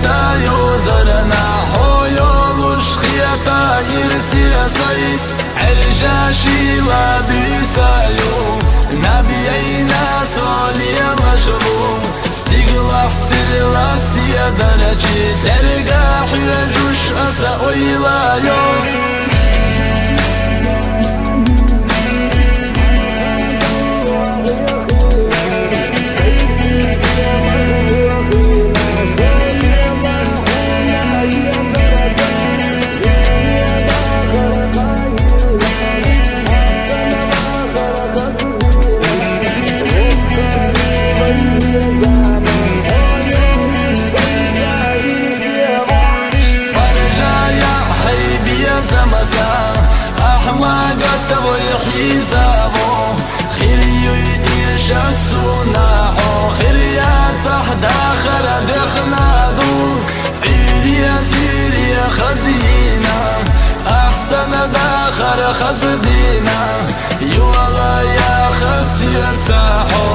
تايو زرنا حيولوش خياطا يرسي صيد عرجاشي وبيسايو نبينا صالي مشروع استقلال سيلا سيادرجي سرقا حيجوش أسأوي لا يوم Безамо, خيريو يديش الصناحو خيريات صحدا خرد خنادو عيريا سيريا خزينة أحسن داخر خزدينا يوالا يا خسير ساحو